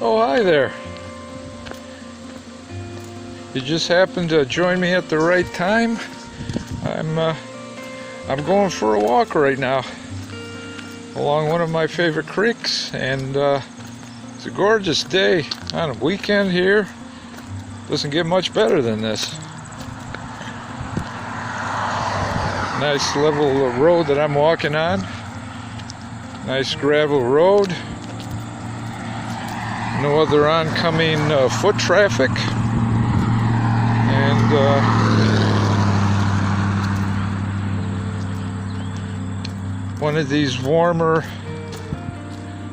Oh, hi there. You just happened to join me at the right time. I'm going for a walk right now along one of my favorite creeks, and it's a gorgeous day on a weekend here. Doesn't get much better than this. Nice level road that I'm walking on. Nice gravel road. No other oncoming foot traffic. And one of these warmer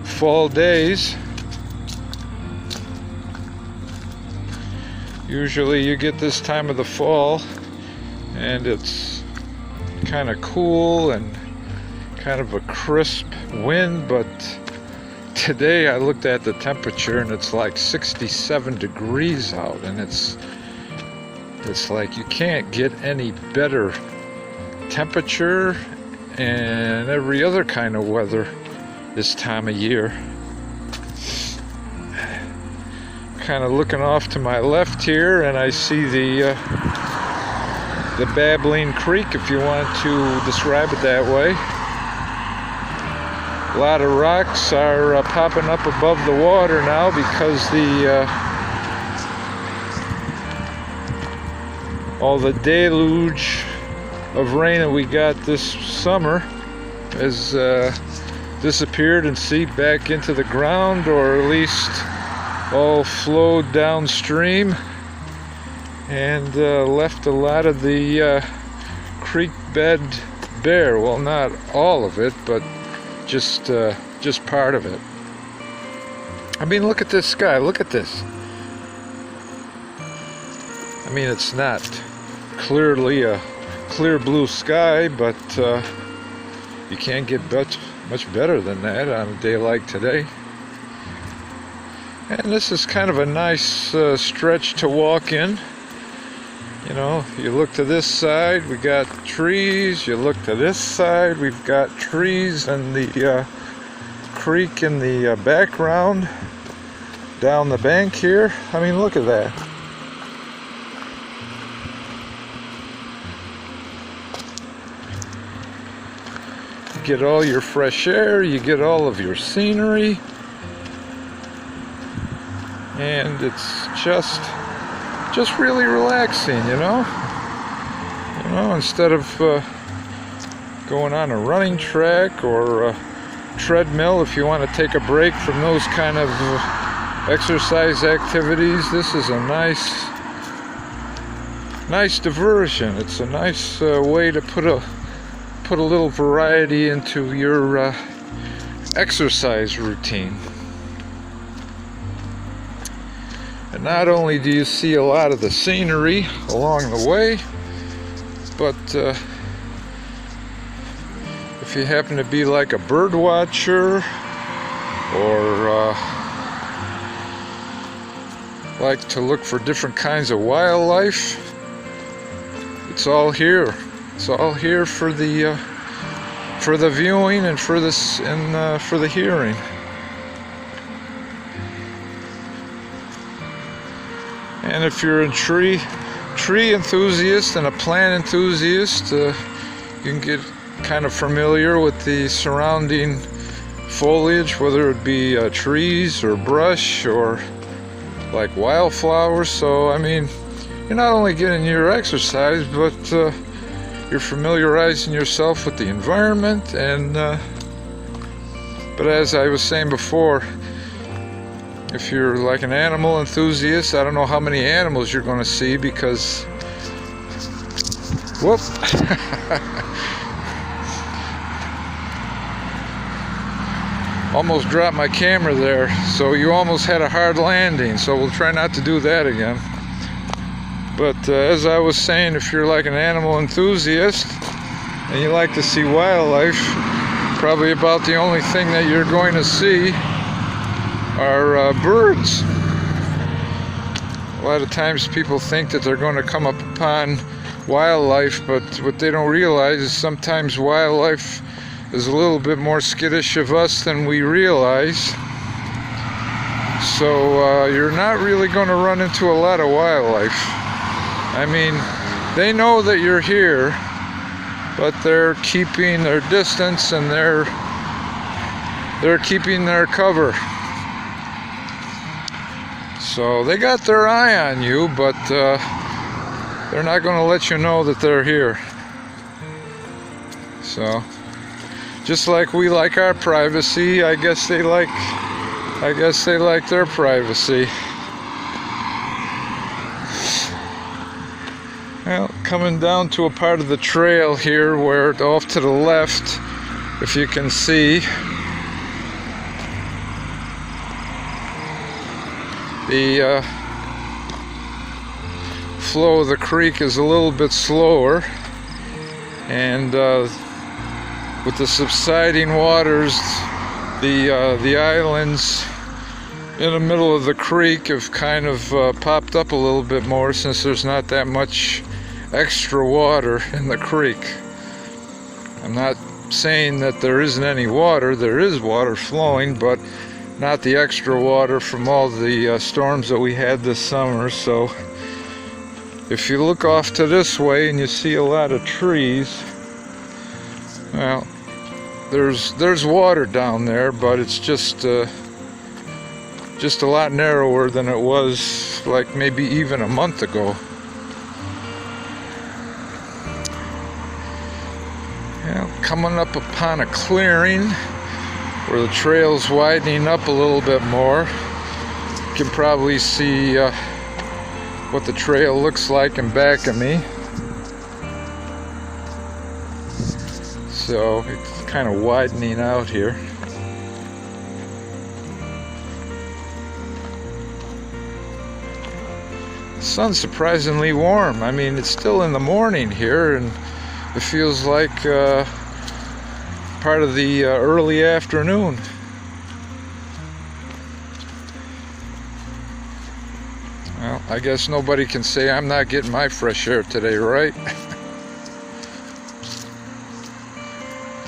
fall days. Usually you get this time of the fall and it's kind of cool and kind of a crisp wind, but today I looked at the temperature and it's like 67 degrees out, and it's like you can't get any better temperature and every other kind of weather this time of year. Kind of looking off to my left here, and I see the Babbling Creek, if you want to describe it that way. A lot of rocks are popping up above the water now because all the deluge of rain that we got this summer has disappeared and seeped back into the ground, or at least all flowed downstream and left a lot of the creek bed bare. Well, not all of it, but just part of it. I mean, look at this sky. Look at this. I mean, it's not clearly a clear blue sky, but you can't get much better than that on a day like today. And this is kind of a nice stretch to walk in. You know, you look to this side, we got trees. You look to this side, we've got trees and the creek in the background down the bank here. I mean, look at that. You get all your fresh air, you get all of your scenery, and it's just really relaxing, you know, instead of going on a running track or a treadmill. If you want to take a break from those kind of exercise activities, this is a nice diversion. It's a nice way to put a little variety into your exercise routine. And not only do you see a lot of the scenery along the way, but if you happen to be like a bird watcher or like to look for different kinds of wildlife, it's all here. It's all here for the viewing and for this and for the hearing. And if you're a tree enthusiast and a plant enthusiast, you can get kind of familiar with the surrounding foliage, whether it be trees or brush or like wildflowers. So, I mean, you're not only getting your exercise, but you're familiarizing yourself with the environment. And but as I was saying before, if you're like an animal enthusiast, I don't know how many animals you're going to see because, whoop, almost dropped my camera there, so you almost had a hard landing, so we'll try not to do that again. But as I was saying, if you're like an animal enthusiast and you like to see wildlife, probably about the only thing that you're going to see are birds. A lot of times people think that they're going to come up upon wildlife, but what they don't realize is sometimes wildlife is a little bit more skittish of us than we realize. So you're not really going to run into a lot of wildlife. I mean, they know that you're here, but they're keeping their distance and they're keeping their cover. So they got their eye on you, but they're not going to let you know that they're here. So just like we like our privacy, I guess they like their privacy. Well, coming down to a part of the trail here where off to the left, if you can see, the flow of the creek is a little bit slower, and with the subsiding waters, the islands in the middle of the creek have kind of popped up a little bit more, since there's not that much extra water in the creek. I'm not saying that there isn't any water. There is water flowing, but not the extra water from all the storms that we had this summer. So if you look off to this way and you see a lot of trees, well, there's water down there, but it's just a lot narrower than it was like maybe even a month ago. Well, coming up upon a clearing where the trail's widening up a little bit more. You can probably see what the trail looks like in back of me. So it's kind of widening out here. The sun's surprisingly warm. I mean, it's still in the morning here, and it feels like part of the early afternoon. Well, I guess nobody can say I'm not getting my fresh air today, right?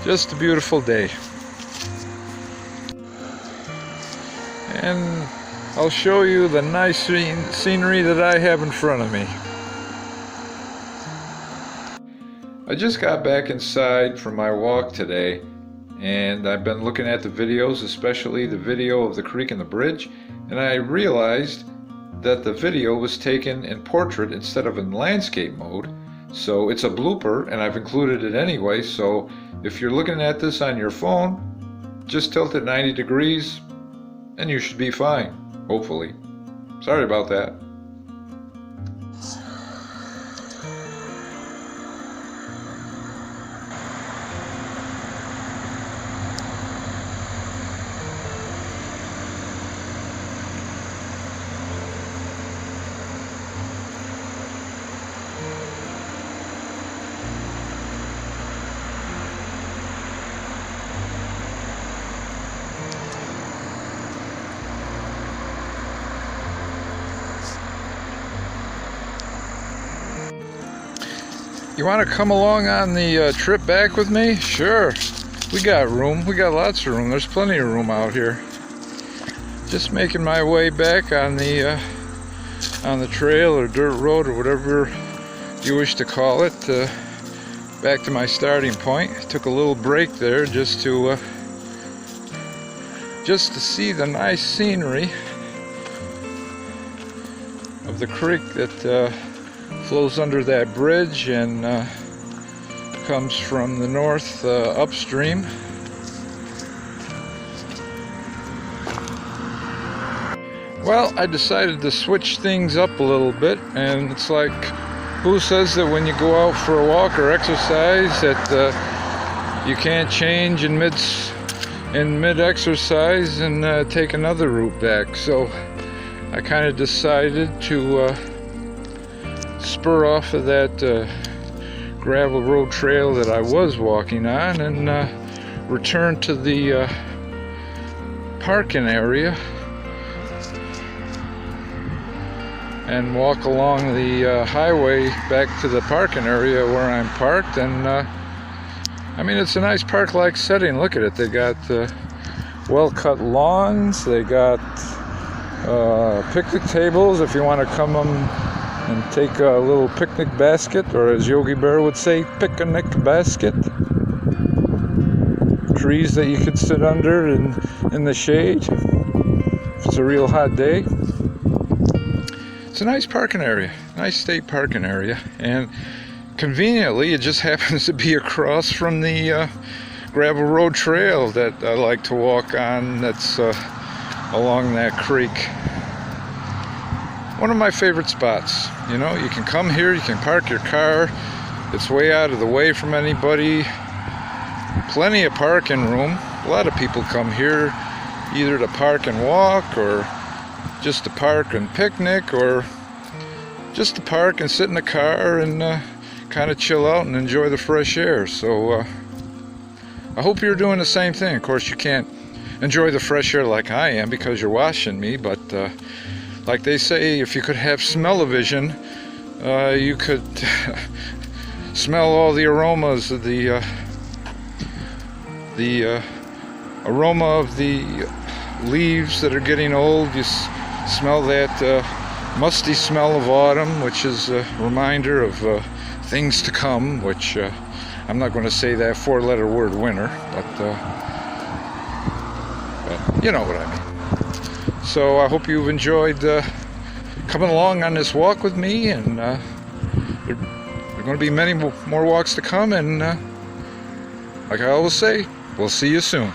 Just a beautiful day. And I'll show you the nice scenery that I have in front of me. I just got back inside from my walk today, and I've been looking at the videos, especially the video of the creek and the bridge, and I realized that the video was taken in portrait instead of in landscape mode. So it's a blooper, and I've included it anyway. So if you're looking at this on your phone, just tilt it 90 degrees and you should be fine, hopefully. Sorry about that. You want to come along on the trip back with me? Sure. We got room. We got lots of room. There's plenty of room out here. Just making my way back on the trail or dirt road or whatever you wish to call it, back to my starting point. Took a little break there just to see the nice scenery of the creek that flows under that bridge and comes from the north upstream. Well, I decided to switch things up a little bit, and it's like, who says that when you go out for a walk or exercise that you can't change in mid-exercise and take another route back? So I kind of decided to spur off of that gravel road trail that I was walking on and return to the parking area and walk along the highway back to the parking area where I'm parked. And I mean, it's a nice park-like setting. Look at it. They got well-cut lawns. They got picnic tables if you want to come and take a little picnic basket, or as Yogi Bear would say, picnic basket. Trees that you could sit under in the shade if it's a real hot day. It's a nice parking area, nice state parking area, and conveniently it just happens to be across from the gravel road trail that I like to walk on, that's along that creek. One of my favorite spots. You know, you can come here, you can park your car, it's way out of the way from anybody, plenty of parking room. A lot of people come here either to park and walk, or just to park and picnic, or just to park and sit in the car and kind of chill out and enjoy the fresh air. So I hope you're doing the same thing. Of course, you can't enjoy the fresh air like I am because you're watching me, but like they say, if you could have smell-o-vision, you could smell all the aromas of the aroma of the leaves that are getting old. You smell that musty smell of autumn, which is a reminder of things to come, which I'm not going to say that four-letter word winter, but you know what I mean. So I hope you've enjoyed coming along on this walk with me, and there are going to be many more walks to come, and like I always say, we'll see you soon.